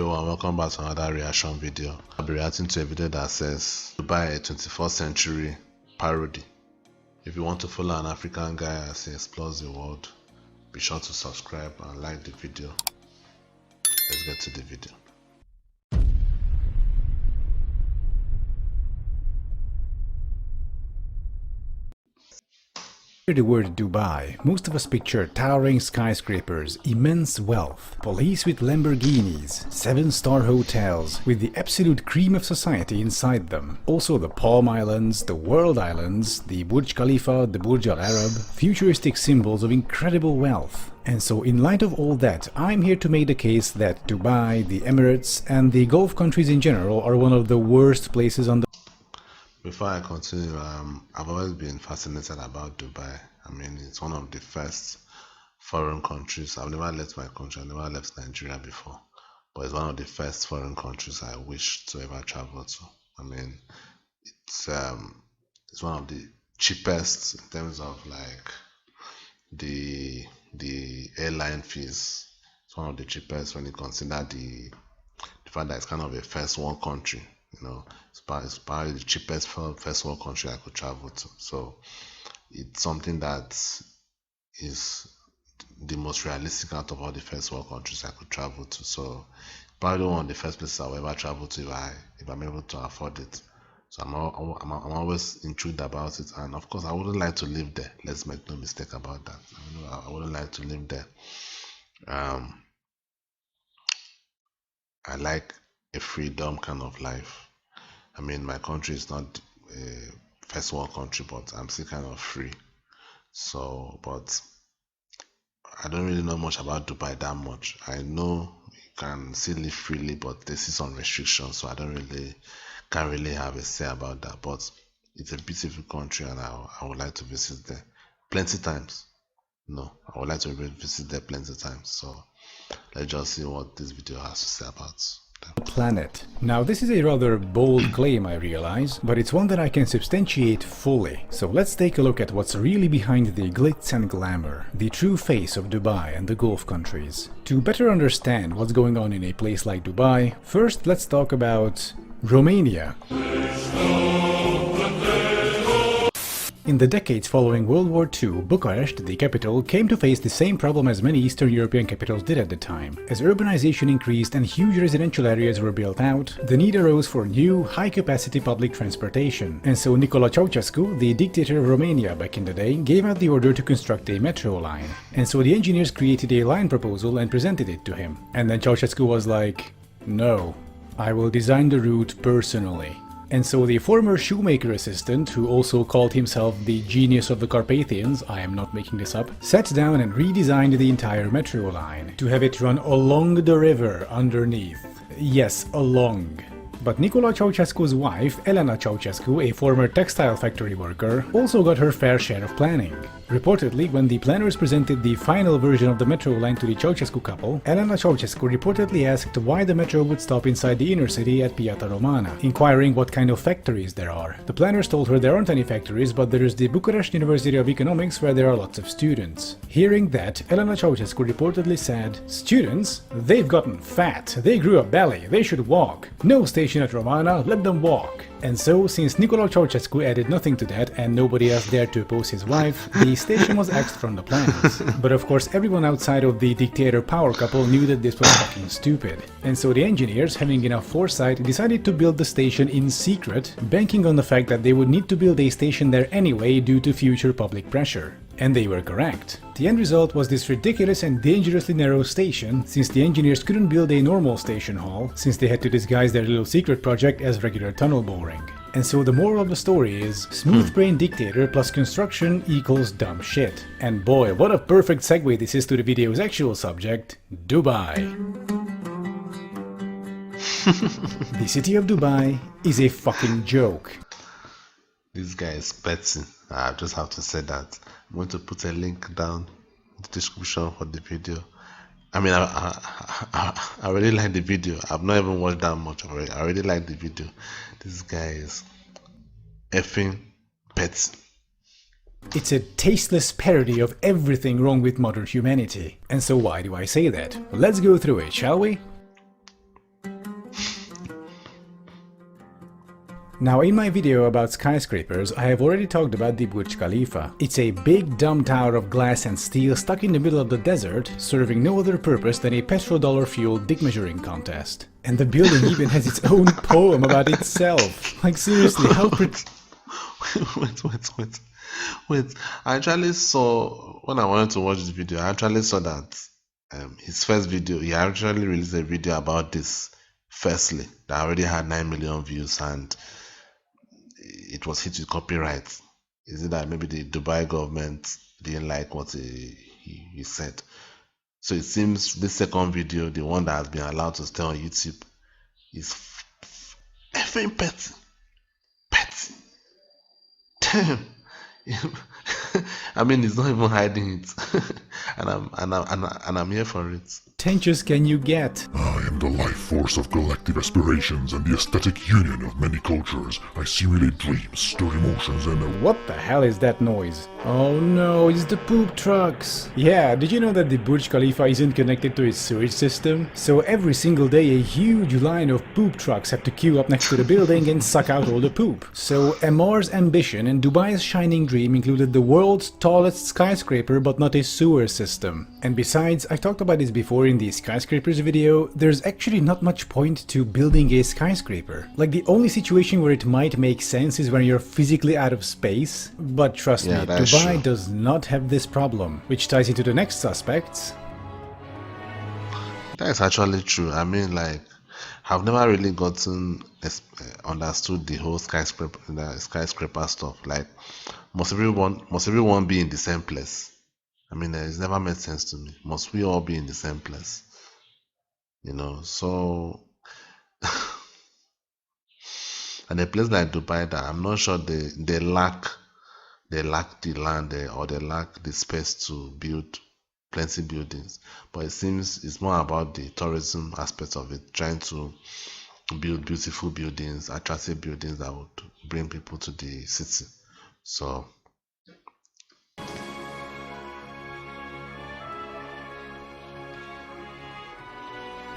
everyone, welcome back to another reaction video. I'll be reacting to a video that says Dubai, a 21st century parody. If you want to follow an African guy as he explores the world, be sure to subscribe and like the video. Let's get to the video. The word Dubai, most of us picture towering skyscrapers, immense wealth, police with Lamborghinis, 7-star hotels with the absolute cream of society inside them. Also the Palm Islands, the World Islands, the Burj Khalifa, the Burj Al Arab, futuristic symbols of incredible wealth. And so in light of all that, I'm here to make the case that Dubai, the Emirates and the Gulf countries in general are one of the worst places on the... Before I continue, I've always been fascinated about Dubai. I mean, it's one of the first foreign countries. I've never left my country. I've never left Nigeria before, but it's one of the first foreign countries I wish to ever travel to. I mean, it's one of the cheapest in terms of like the airline fees. It's one of the cheapest when you consider the fact that it's kind of a first world country. You know, it's probably the cheapest first world country I could travel to. So it's something that is the most realistic out of all the first world countries I could travel to. So probably one of the first places I'll ever travel to if I'm able to afford it. So I'm always intrigued about it, and of course I wouldn't like to live there. Let's make no mistake about that. I wouldn't like to live there. I like a freedom kind of life. I mean, my country is not a first world country, but I'm still kind of free. So, but I don't really know much about Dubai that much. I know you can still live freely, but there's some restrictions, so can't really have a say about that. But it's a beautiful country, and I would like to visit there plenty times. No, I would like to visit there plenty times. So let's just see what this video has to say about the planet. Now this is a rather bold claim, I realize, but it's one that I can substantiate fully. So let's take a look at what's really behind the glitz and glamour, the true face of Dubai and the Gulf countries. To better understand what's going on in a place like Dubai, first let's talk about Romania. In the decades following World War II, Bucharest, the capital, came to face the same problem as many Eastern European capitals did at the time. As urbanization increased and huge residential areas were built out, the need arose for new, high-capacity public transportation. And so Nicolae Ceausescu, the dictator of Romania back in the day, gave out the order to construct a metro line. And so the engineers created a line proposal and presented it to him. And then Ceausescu was like, "No, I will design the route personally." And so the former shoemaker assistant, who also called himself the genius of the Carpathians, I am not making this up, sat down and redesigned the entire metro line to have it run along the river underneath. Yes, along. But Nicolae Ceausescu's wife, Elena Ceausescu, a former textile factory worker, also got her fair share of planning. Reportedly, when the planners presented the final version of the metro line to the Ceausescu couple, Elena Ceausescu reportedly asked why the metro would stop inside the inner city at Piața Romana, inquiring what kind of factories there are. The planners told her there aren't any factories, but there is the Bucharest University of Economics where there are lots of students. Hearing that, Elena Ceausescu reportedly said, "Students? They've gotten fat, they grew a belly, they should walk. No station at Romana, let them walk." And so, since Nicolae Ceausescu added nothing to that and nobody else dared to oppose his wife, the station was axed from the plans. But of course everyone outside of the dictator power couple knew that this was fucking stupid. And so the engineers, having enough foresight, decided to build the station in secret, banking on the fact that they would need to build a station there anyway due to future public pressure. And they were correct. The end result was this ridiculous and dangerously narrow station, since the engineers couldn't build a normal station hall, since they had to disguise their little secret project as regular tunnel boring. And so the moral of the story is, smooth brain dictator plus construction equals dumb shit. And boy, what a perfect segue this is to the video's actual subject, Dubai. The city of Dubai is a fucking joke. This guy is petty. I just have to say that. I'm going to put a link down in the description for the video. I mean, I really like the video. I've not even watched that much already. I really like the video. This guy is effing petty. It's a tasteless parody of everything wrong with modern humanity. And so why do I say that? Let's go through it, shall we? Now, in my video about skyscrapers, I have already talked about the Burj Khalifa. It's a big dumb tower of glass and steel stuck in the middle of the desert, serving no other purpose than a petrodollar-fueled dick measuring contest. And the building even has its own poem about itself. Like, seriously, how Wait. I actually saw, when I wanted to watch this video, I actually saw that his first video, he actually released a video about this firstly, that already had 9 million views and it was hit with copyright. Is it that maybe the Dubai government didn't like what he said? So it seems this second video, the one that has been allowed to stay on YouTube, is effing petty. Damn. I mean, he's not even hiding it, and I'm here for it. pretentious can you get? I am the life force of collective aspirations and the aesthetic union of many cultures. I simulate dreams, stir emotions, and What the hell is that noise? Oh no, it's the poop trucks. Yeah, did you know that the Burj Khalifa isn't connected to its sewage system? So every single day a huge line of poop trucks have to queue up next to the building and suck out all the poop. So Emmar's ambition and Dubai's shining dream included the world's tallest skyscraper but not a sewer system. And besides, I talked about this before in the skyscrapers video, there's actually not much point to building a skyscraper. Like, the only situation where it might make sense is when you're physically out of space, but trust me, Dubai does not have this problem, which ties into the next suspects. That's actually true. I mean, like, I've never really gotten understood the whole skyscraper stuff. Like, must everyone be in the same place? I mean, it's never made sense to me. Must we all be in the same place? You know, so and a place like Dubai, that I'm not sure they lack the land there, or they lack the space to build plenty buildings. But it seems it's more about the tourism aspect of it, trying to build beautiful buildings, attractive buildings that would bring people to the city. So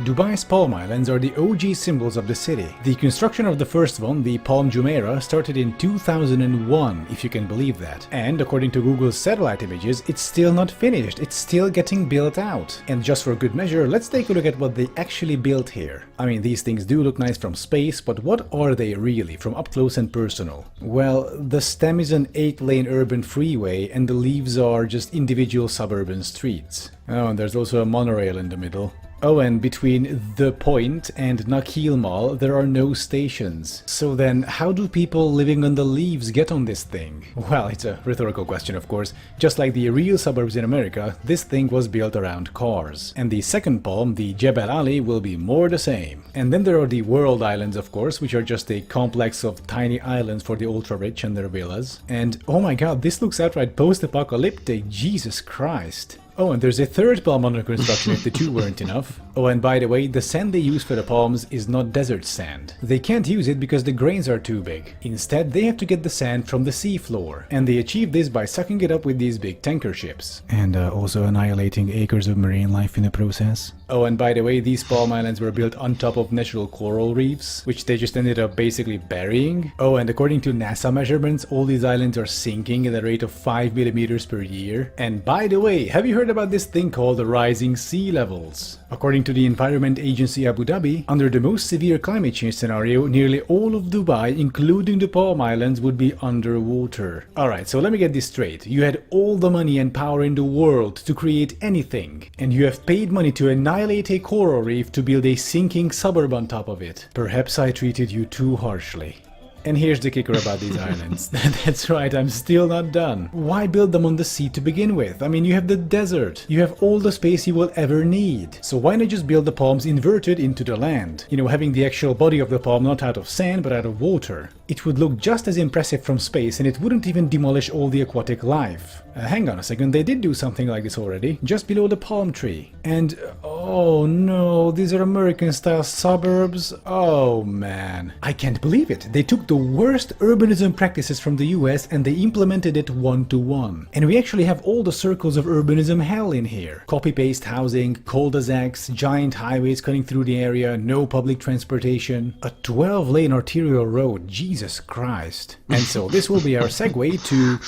Dubai's Palm Islands are the OG symbols of the city. The construction of the first one, the Palm Jumeirah, started in 2001, if you can believe that. And according to Google's satellite images, it's still not finished, it's still getting built out. And just for good measure, let's take a look at what they actually built here. I mean, these things do look nice from space, but what are they really, from up close and personal? Well, the stem is an 8-lane urban freeway, and the leaves are just individual suburban streets. Oh, and there's also a monorail in the middle. Oh, and between The Point and Nakheel Mall, there are no stations. So then, how do people living on the leaves get on this thing? Well, it's a rhetorical question, of course. Just like the real suburbs in America, this thing was built around cars. And the second palm, the Jebel Ali, will be more the same. And then there are the World Islands, of course, which are just a complex of tiny islands for the ultra-rich and their villas. And oh my god, this looks outright post-apocalyptic, Jesus Christ. Oh, and there's a third palm under construction if the two weren't enough. Oh, and by the way, the sand they use for the palms is not desert sand. They can't use it because the grains are too big. Instead, they have to get the sand from the seafloor. And they achieve this by sucking it up with these big tanker ships. And also annihilating acres of marine life in the process. Oh, and by the way, these palm islands were built on top of natural coral reefs, which they just ended up basically burying. Oh, and according to NASA measurements, all these islands are sinking at a rate of 5 millimeters per year. And by the way, have you heard about this thing called the rising sea levels? According to the Environment Agency Abu Dhabi, under the most severe climate change scenario, nearly all of Dubai, including the Palm Islands, would be underwater. Alright, so let me get this straight. You had all the money and power in the world to create anything, and you have paid money to annihilate a coral reef to build a sinking suburb on top of it. Perhaps I treated you too harshly. And here's the kicker about these islands. That's right, I'm still not done. Why build them on the sea to begin with? I mean, you have the desert. You have all the space you will ever need. So why not just build the palms inverted into the land? You know, having the actual body of the palm not out of sand but out of water. It would look just as impressive from space, and it wouldn't even demolish all the aquatic life. Hang on a second, they did do something like this already, just below the palm tree. And oh no, these are American-style suburbs? Oh man. I can't believe it. They took the worst urbanism practices from the US and they implemented it one-to-one. And we actually have all the circles of urbanism hell in here. Copy-paste housing, cul-de-sacs, giant highways cutting through the area, no public transportation, a 12-lane arterial road, Jesus Christ. And so this will be our segue to...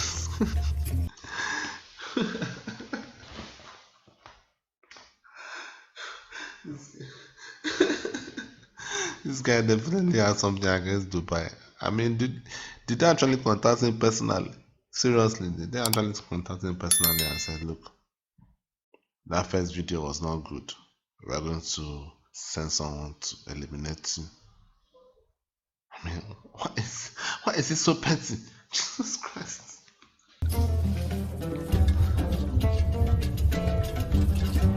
This guy definitely has something against Dubai. I mean, did they actually contact him personally? Seriously, did they actually contact him personally and said, look, that first video was not good. We're going to send someone to eliminate you. I mean, why is it so petty? Jesus Christ.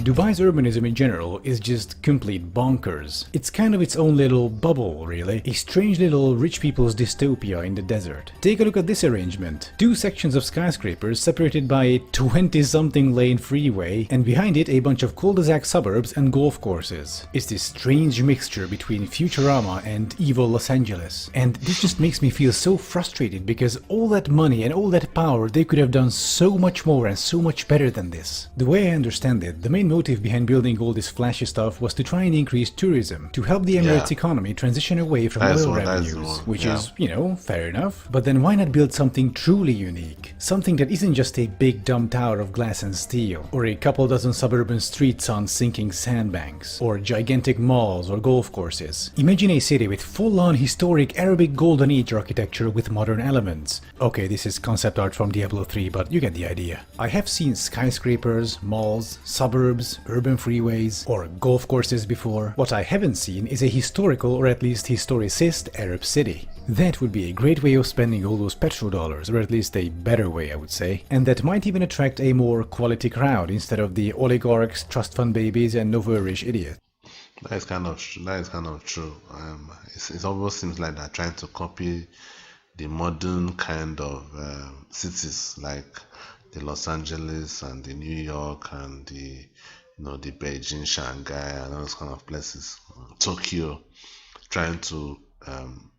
Dubai's urbanism in general is just complete bonkers. It's kind of its own little bubble, really. A strange little rich people's dystopia in the desert. Take a look at this arrangement. Two sections of skyscrapers separated by a 20-something lane freeway, and behind it a bunch of cul-de-sac suburbs and golf courses. It's this strange mixture between Futurama and evil Los Angeles. And this just makes me feel so frustrated because all that money and all that power, they could have done so much more and so much better than this. The way I understand it, the main motive behind building all this flashy stuff was to try and increase tourism, to help the Emirates economy transition away from oil revenues, which is, you know, fair enough. But then why not build something truly unique? Something that isn't just a big dumb tower of glass and steel, or a couple dozen suburban streets on sinking sandbanks, or gigantic malls or golf courses. Imagine a city with full-on historic Arabic Golden Age architecture with modern elements. Okay, this is concept art from Diablo 3, but you get the idea. I have seen skyscrapers, malls, suburbs, urban freeways, or golf courses before. What I haven't seen is a historical or at least historicist Arab city. That would be a great way of spending all those petrodollars, or at least a better way, I would say. And that might even attract a more quality crowd instead of the oligarchs, trust fund babies, and nouveau-riche idiots. That is kind of true. It almost seems like they're trying to copy the modern kind of cities like the Los Angeles and the New York and the the Beijing, Shanghai, and those kind of places. Tokyo, trying to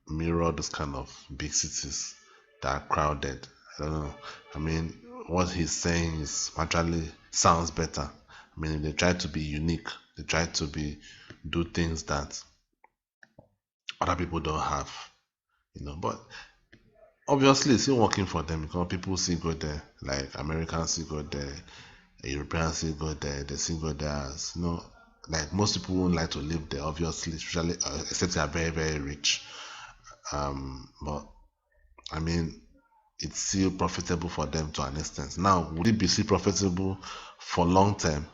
mirror those kind of big cities that are crowded. I don't know. I mean, what he's saying is actually sounds better. I mean, they try to be unique. They try to do things that other people don't have. But obviously it's still working for them because people still go there, like Americans still go there, Europeans still go there, they still go there as, like most people won't like to live there, obviously, especially except they are very, very rich. But I mean, it's still profitable for them to an extent. Now, would it be still profitable for long term?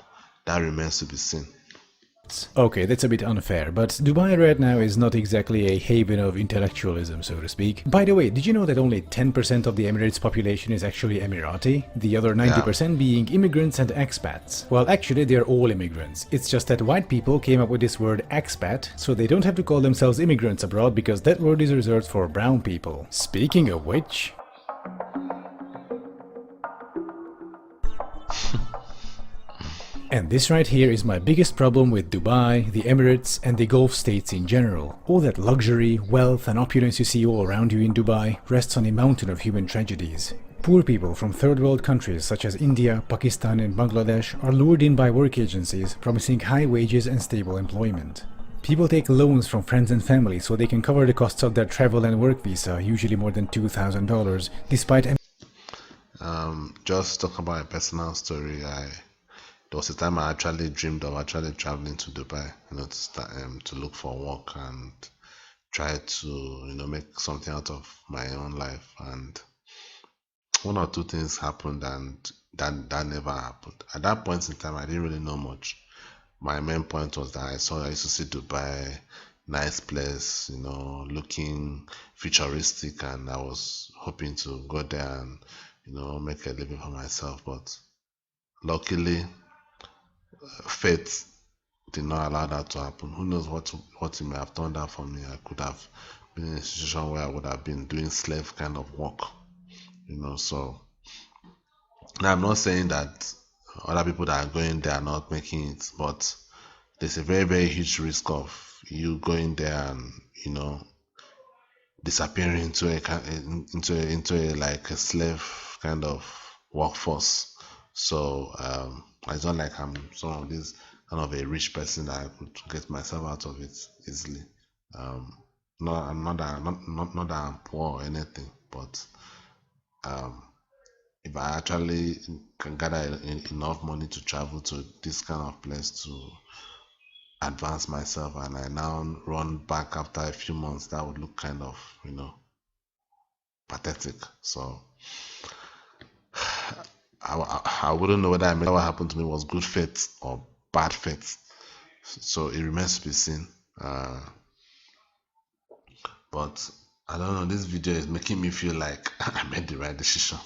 That remains to be seen. Okay, that's a bit unfair, but Dubai right now is not exactly a haven of intellectualism, so to speak. By the way, did you know that only 10% of the Emirates population is actually Emirati? The other 90% being immigrants and expats. Well, actually, they're all immigrants. It's just that white people came up with this word expat, so they don't have to call themselves immigrants abroad because that word is reserved for brown people. Speaking of which... And this right here is my biggest problem with Dubai, the Emirates, and the Gulf states in general. All that luxury, wealth, and opulence you see all around you in Dubai rests on a mountain of human tragedies. Poor people from third world countries such as India, Pakistan, and Bangladesh are lured in by work agencies promising high wages and stable employment. People take loans from friends and family so they can cover the costs of their travel and work visa, usually more than $2,000, despite... Just talk about a personal story. There was a time I actually dreamed of actually traveling to Dubai, to look for work and try to, make something out of my own life. And one or two things happened, and that never happened. At that point in time, I didn't really know much. My main point was that I used to see Dubai, nice place, looking futuristic, and I was hoping to go there and, make a living for myself. But luckily, fate did not allow that to happen. Who knows what it may have turned out for me. I could have been in a situation where I would have been doing slave kind of work, so Now, I'm not saying that other people that are going there are not making it, but there's a very, very huge risk of you going there and, disappearing into a like a slave kind of workforce. So it's not like I'm some of this kind of a rich person that I could get myself out of it easily. Um, not that I'm poor or anything, but if I actually can gather enough money to travel to this kind of place to advance myself, and I now run back after a few months, that would look kind of, pathetic. So I wouldn't know whether what happened to me was good fate or bad fate. So it remains to be seen. But I don't know, this video is making me feel like I made the right decision.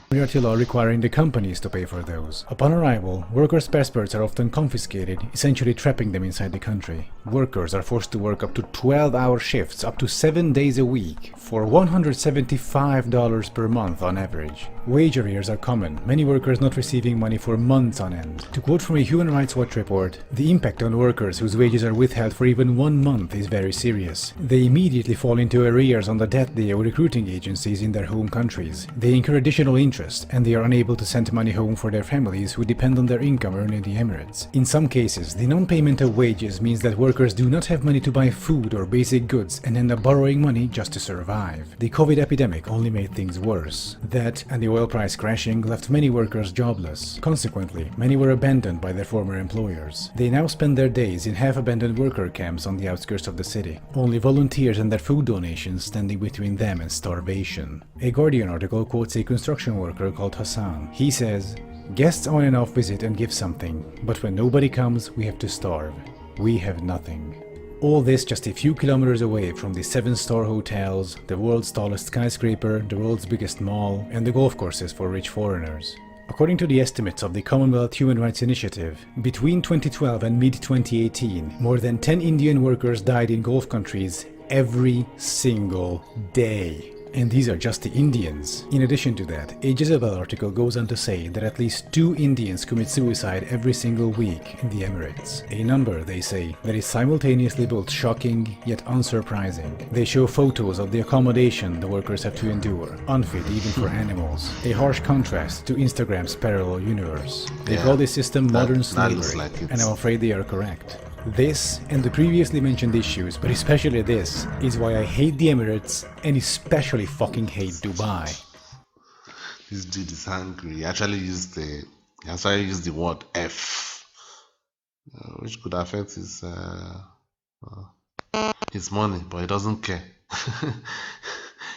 Priority law requiring the companies to pay for those. Upon arrival, workers' passports are often confiscated, essentially trapping them inside the country. Workers are forced to work up to 12-hour shifts, up to 7 days a week, for $175 per month on average. Wage arrears are common, many workers not receiving money for months on end. To quote from a Human Rights Watch report, the impact on workers whose wages are withheld for even 1 month is very serious. They immediately fall into arrears on the death they owe recruiting agencies in their home countries. They incur additional interest, and they are unable to send money home for their families who depend on their income earned in the Emirates. In some cases, the non-payment of wages means that workers do not have money to buy food or basic goods and end up borrowing money just to survive. The COVID epidemic only made things worse. That and the oil price crashing left many workers jobless. Consequently, many were abandoned by their former employers. They now spend their days in half-abandoned worker camps on the outskirts of the city. Only volunteers and their food donations standing between them and starvation. A Guardian article quotes a construction worker called Hassan. He says, "Guests on and off visit and give something, but when nobody comes, we have to starve. We have nothing." All this just a few kilometers away from the 7-star hotels, the world's tallest skyscraper, the world's biggest mall, and the golf courses for rich foreigners. According to the estimates of the Commonwealth Human Rights Initiative, between 2012 and mid-2018, more than 10 Indian workers died in Gulf countries every single day. And these are just the Indians. In addition to that, a Jezebel article goes on to say that at least 2 Indians commit suicide every single week in the Emirates. A number, they say, that is simultaneously both shocking yet unsurprising. They show photos of the accommodation the workers have to endure, unfit even for animals. A harsh contrast to Instagram's parallel universe. They call this system modern slavery, and I'm afraid they are correct. This and the previously mentioned issues, but especially this, is why I hate the Emirates and especially fucking hate Dubai. This dude is hungry. He actually used the word F, which could affect his money, but he doesn't care.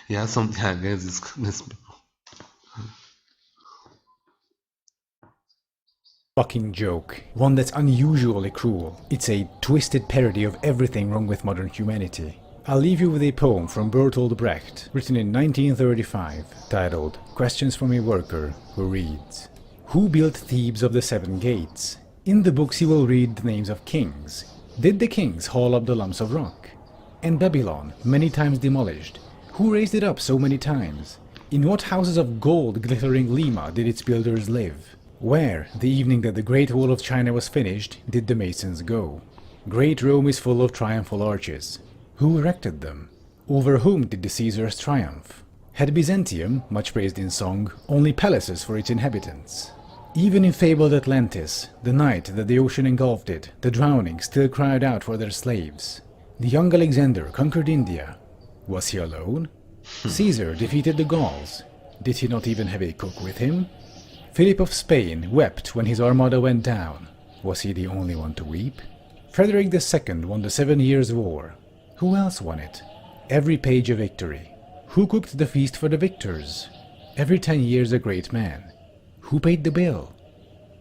He has something against these people. Fucking joke. One that's unusually cruel. It's a twisted parody of everything wrong with modern humanity. I'll leave you with a poem from Bertolt Brecht, written in 1935, titled Questions from a Worker, who reads, "Who built Thebes of the 7 gates? In the books you will read the names of kings. Did the kings haul up the lumps of rock? And Babylon, many times demolished, who raised it up so many times? In what houses of gold glittering Lima did its builders live? Where, the evening that the Great Wall of China was finished, did the masons go? Great Rome is full of triumphal arches. Who erected them? Over whom did the Caesars triumph? Had Byzantium, much praised in song, only palaces for its inhabitants? Even in fabled Atlantis, the night that the ocean engulfed it, the drowning still cried out for their slaves. The young Alexander conquered India. Was he alone? Caesar defeated the Gauls. Did he not even have a cook with him? Philip of Spain wept when his armada went down. Was he the only one to weep? Frederick II won the 7 Years' War. Who else won it? Every page a victory. Who cooked the feast for the victors? Every 10 years a great man. Who paid the bill?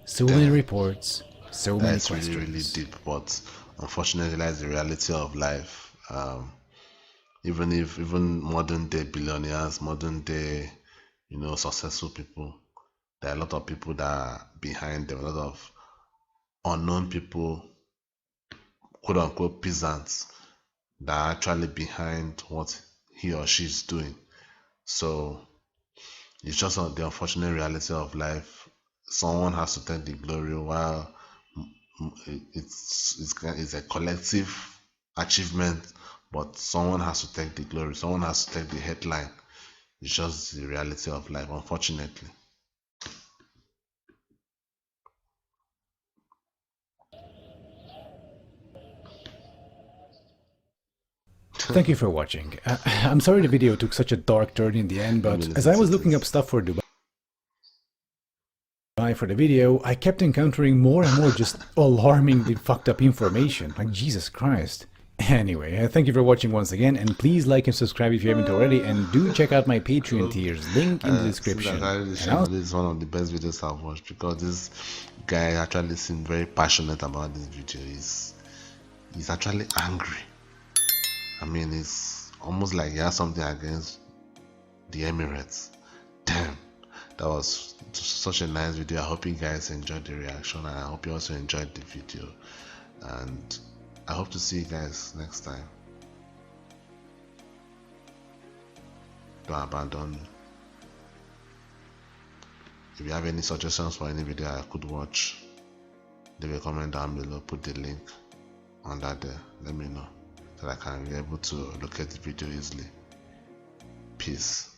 So many reports, so many questions. That's really, really deep, but unfortunately that's the reality of life. Even modern day billionaires, modern day, successful people, there are a lot of people that are behind them, a lot of unknown people, quote unquote peasants, that are actually behind what he or she is doing. So it's just the unfortunate reality of life. Someone has to take the glory while it's a collective achievement, but someone has to take the glory. Someone has to take the headline. It's just the reality of life, unfortunately. Thank you for watching. I'm sorry the video took such a dark turn in the end, but as I was looking up stuff for Dubai for the video, I kept encountering more and more just alarmingly fucked up information. Like, Jesus Christ. Anyway, thank you for watching once again, and please like and subscribe if you haven't already, and do check out my Patreon tiers, link in the description. This is one of the best videos I've watched because this guy actually seemed very passionate about this video. He's actually angry. I mean, it's almost like he has something against the Emirates. Damn, that was such a nice video. I hope you guys enjoyed the reaction, and I hope you also enjoyed the video, and I hope to see you guys next time. Don't abandon me. If you have any suggestions for any video I could watch, leave a comment down below, put the link under there, let me know so that I can be able to locate the video easily. Peace.